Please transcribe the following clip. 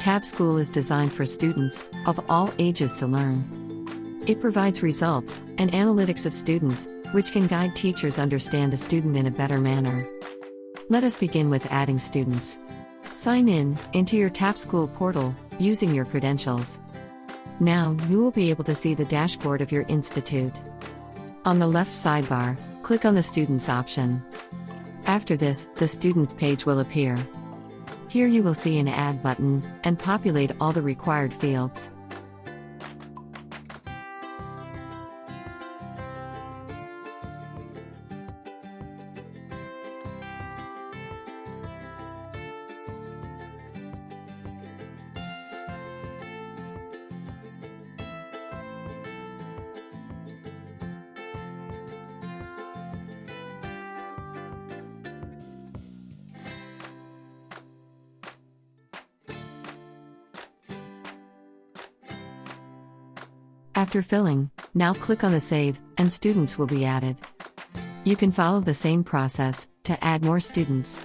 Tabschool is designed for students of all ages to learn. It provides results and analytics of students, which can guide teachers understand a student in a better manner. Let us begin with adding students. Sign into your Tabschool portal using your credentials. Now you will be able to see the dashboard of your institute. On the left sidebar, click on the Students option. After this, the Students page will appear. Here you will see an Add button and populate all the required fields. After filling, now click on the Save, and students will be added. You can follow the same process to add more students.